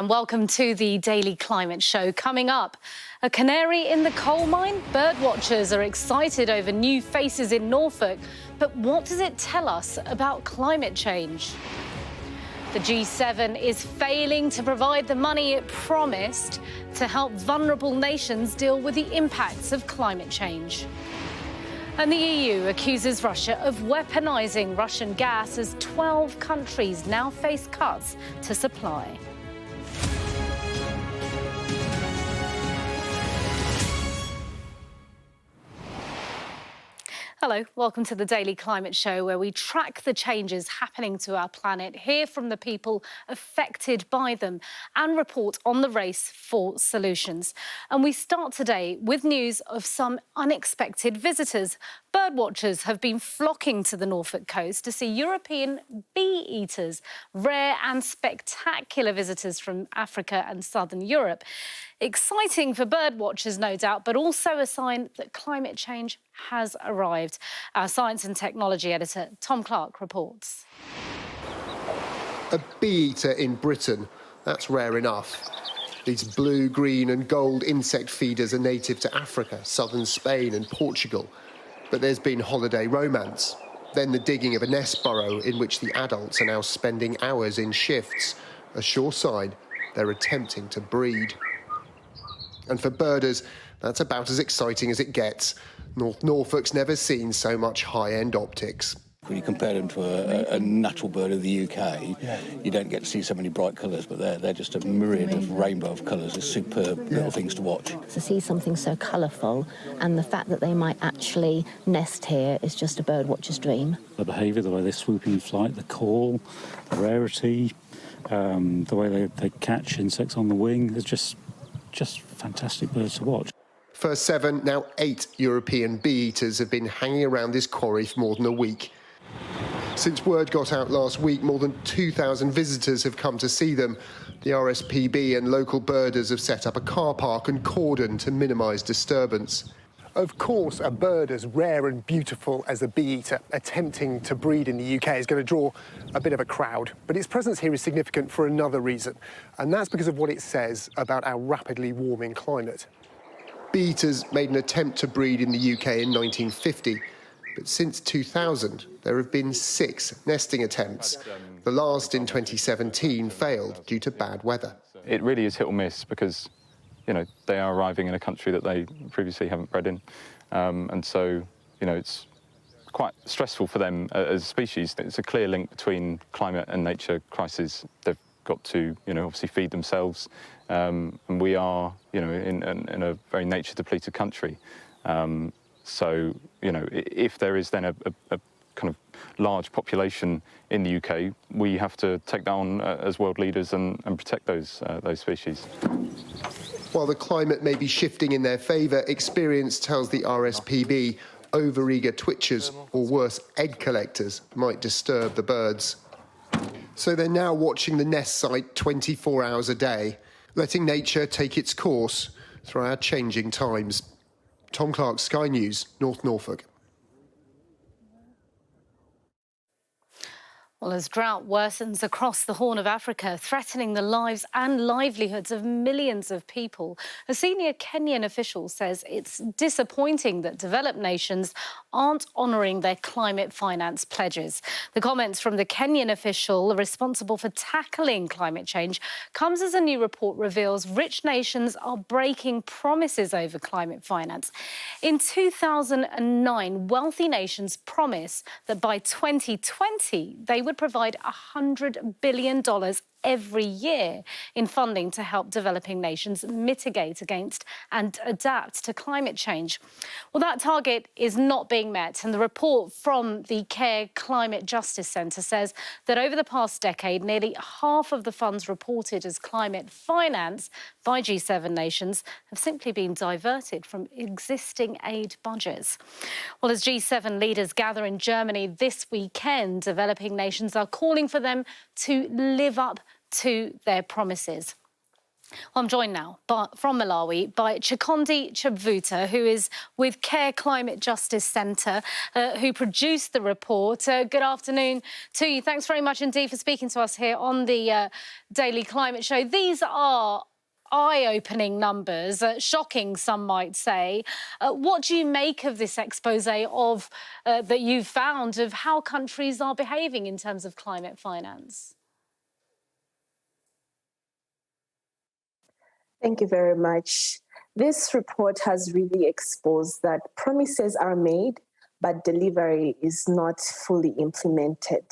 And welcome to the Daily Climate Show. Coming up, a canary in the coal mine? Bird watchers are excited over new faces in Norfolk. But what does it tell us about climate change? The G7 is failing to provide the money it promised to help vulnerable nations deal with the impacts of climate change. And the EU accuses Russia of weaponising Russian gas as 12 countries now face cuts to supply. Hello, welcome to the Daily Climate Show, where we track the changes happening to our planet, hear from the people affected by them, and report on the race for solutions. And we start today with news of some unexpected visitors. Birdwatchers have been flocking to the Norfolk coast to see European bee-eaters, rare and spectacular visitors from Africa and southern Europe. Exciting for birdwatchers, no doubt, but also a sign that climate change has arrived. Our science and technology editor, Tom Clark, reports. A bee-eater in Britain, that's rare enough. These blue, green and gold insect feeders are native to Africa, southern Spain and Portugal. But there's been holiday romance, then the digging of a nest burrow in which the adults are now spending hours in shifts, a sure sign they're attempting to breed. And for birders, that's about as exciting as it gets. North Norfolk's never seen so much high-end optics. When you compare them to a natural bird of the UK, you don't get to see so many bright colours, but they're just a myriad of rainbow of colours. They're superb little things to watch. To see something so colourful, and the fact that they might actually nest here is just a bird watcher's dream. The behaviour, the way they swoop in flight, the call, the rarity, the way they catch insects on the wing, they're just fantastic birds to watch. First 7, now 8 European bee-eaters have been hanging around this quarry for more than a week. Since word got out last week, more than 2,000 visitors have come to see them. The RSPB and local birders have set up a car park and cordon to minimise disturbance. Of course, a bird as rare and beautiful as a bee-eater attempting to breed in the UK is going to draw a bit of a crowd. But its presence here is significant for another reason, and that's because of what it says about our rapidly warming climate. Bee-eaters made an attempt to breed in the UK in 1950, but since 2000 there have been 6 nesting attempts. The last in 2017 failed due to bad weather. It really is hit or miss because, you know, they are arriving in a country that they previously haven't bred in, and so, you know, it's quite stressful for them as a species. It's a clear link between climate and nature crises. They've got to, you know, obviously feed themselves, and we are, you know, in a very nature-depleted country. So, you know, if there is then a kind of large population in the UK, we have to take that on as world leaders and protect those species. While the climate may be shifting in their favour, experience tells the RSPB over-eager twitchers, or worse, egg collectors, might disturb the birds. So they're now watching the nest site 24 hours a day, letting nature take its course through our changing times. Tom Clark, Sky News, North Norfolk. Well, as drought worsens across the Horn of Africa, threatening the lives and livelihoods of millions of people, a senior Kenyan official says it's disappointing that developed nations aren't honouring their climate finance pledges. The comments from the Kenyan official responsible for tackling climate change comes as a new report reveals rich nations are breaking promises over climate finance. In 2009, wealthy nations promised that by 2020 they would provide $100 billion every year in funding to help developing nations mitigate against and adapt to climate change. Well, that target is not being met, and the report from the CARE Climate Justice Centre says that over the past decade, nearly half of the funds reported as climate finance by G7 nations have simply been diverted from existing aid budgets. Well, as G7 leaders gather in Germany this weekend, developing nations are calling for them to live up to their promises. I'm joined now from Malawi by Chikondi Chibvuta, who is with CARE Climate Justice Centre, who produced the report. Good afternoon to you. Thanks very much indeed for speaking to us here on the Daily Climate Show. These are eye-opening numbers, shocking, some might say. What do you make of this expose of that you've found of how countries are behaving in terms of climate finance? Thank you very much. This report has really exposed that promises are made, but delivery is not fully implemented.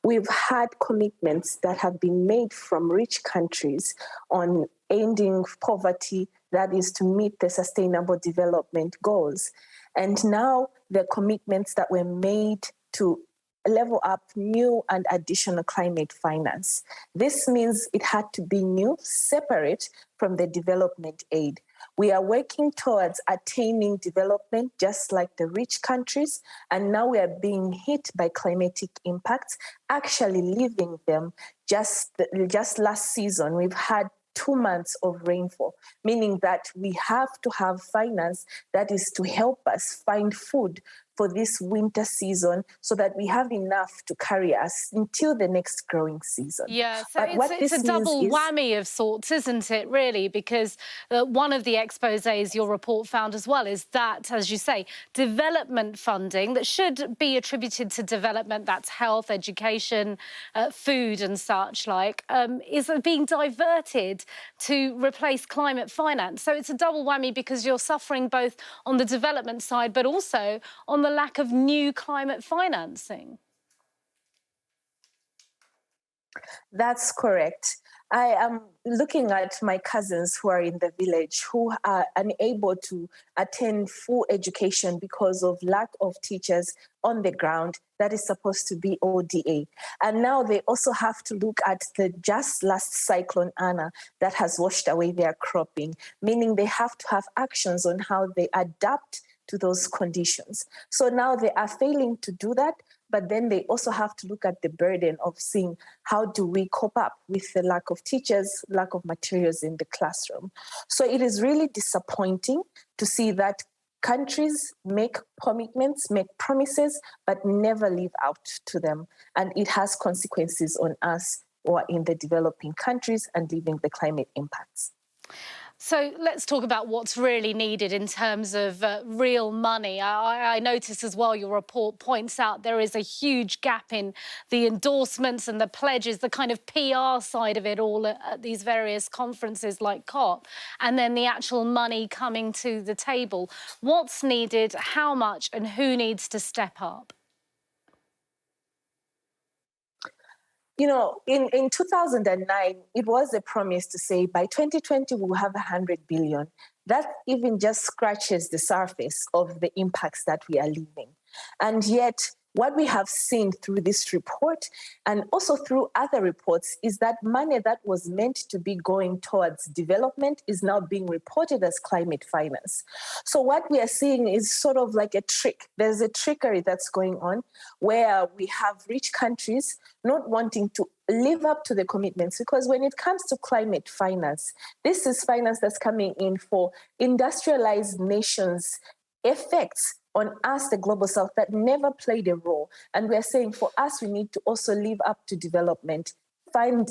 We've had commitments that have been made from rich countries on ending poverty, that is to meet the Sustainable Development Goals. And now the commitments that were made to level up new and additional climate finance. This means it had to be new, separate from the development aid. We are working towards attaining development just like the rich countries, and now we are being hit by climatic impacts, actually leaving them. Just last season, we've had 2 months of rainfall, meaning that we have to have finance that is to help us find food for this winter season so that we have enough to carry us until the next growing season. Yeah, so it's a double whammy of sorts, isn't it, really? Because one of the exposés your report found as well is that, as you say, development funding that should be attributed to development, that's health, education, food and such like, is being diverted to replace climate finance. So it's a double whammy because you're suffering both on the development side but also on the lack of new climate financing. That's correct. I am looking at my cousins who are in the village who are unable to attend full education because of lack of teachers on the ground. That is supposed to be ODA. And now they also have to look at the just last cyclone Anna that has washed away their cropping, meaning they have to have actions on how they adapt to those conditions. So now they are failing to do that, but then they also have to look at the burden of seeing how do we cope up with the lack of teachers, lack of materials in the classroom. So it is really disappointing to see that countries make commitments, make promises, but never live out to them. And it has consequences on us or in the developing countries and living the climate impacts. So let's talk about what's really needed in terms of real money. I noticed as well your report points out there is a huge gap in the endorsements and the pledges, the kind of PR side of it all at these various conferences like COP, and then the actual money coming to the table. What's needed, how much, and who needs to step up? You know, in 2009, it was a promise to say by 2020, we'll have 100 billion. That even just scratches the surface of the impacts that we are living. And yet, what we have seen through this report and also through other reports is that money that was meant to be going towards development is now being reported as climate finance. So what we are seeing is sort of like a trick. There's a trickery that's going on where we have rich countries not wanting to live up to the commitments, because when it comes to climate finance, this is finance that's coming in for industrialized nations' effects on us, the global south, that never played a role. And we're saying for us, we need to also live up to development, fund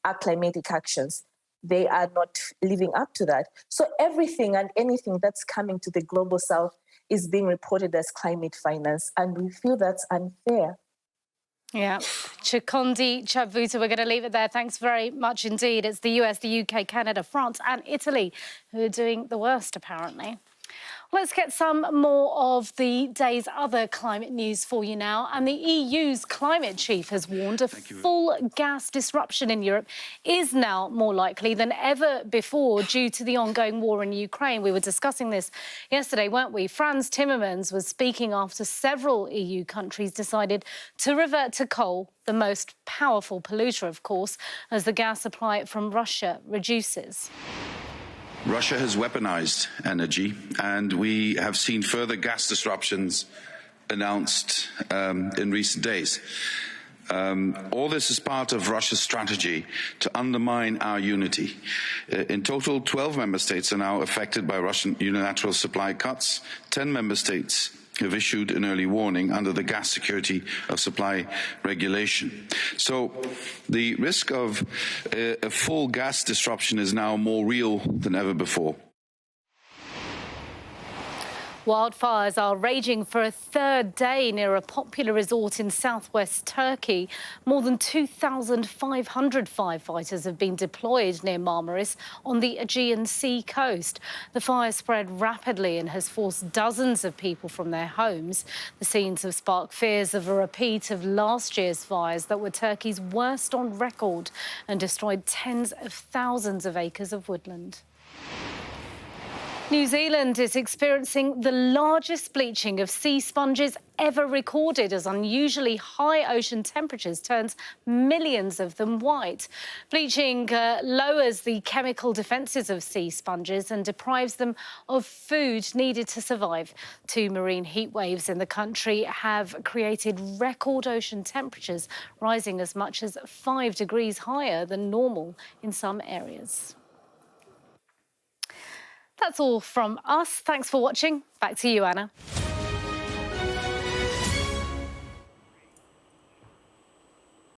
our climatic actions. They are not living up to that. So everything and anything that's coming to the global south is being reported as climate finance. And we feel that's unfair. Yeah. Chikondi Chibvuta, we're going to leave it there. Thanks very much indeed. It's the US, the UK, Canada, France and Italy who are doing the worst, apparently. Let's get some more of the day's other climate news for you now. And the EU's climate chief has warned a full gas disruption in Europe is now more likely than ever before due to the ongoing war in Ukraine. We were discussing this yesterday, weren't we? Frans Timmermans was speaking after several EU countries decided to revert to coal, the most powerful polluter, of course, as the gas supply from Russia reduces. Russia has weaponized energy, and we have seen further gas disruptions announced in recent days. All this is part of Russia's strategy to undermine our unity. In total, 12 member states are now affected by Russian unilateral supply cuts. 10 member states have issued an early warning under the gas security of supply regulation. So the risk of a full gas disruption is now more real than ever before. Wildfires are raging for a third day near a popular resort in southwest Turkey. More than 2,500 firefighters have been deployed near Marmaris on the Aegean Sea coast. The fire spread rapidly and has forced dozens of people from their homes. The scenes have sparked fears of a repeat of last year's fires that were Turkey's worst on record and destroyed tens of thousands of acres of woodland. New Zealand is experiencing the largest bleaching of sea sponges ever recorded as unusually high ocean temperatures turns millions of them white. Bleaching lowers the chemical defences of sea sponges and deprives them of food needed to survive. 2 marine heat waves in the country have created record ocean temperatures, rising as much as 5 degrees higher than normal in some areas. That's all from us. Thanks for watching. Back to you, Anna.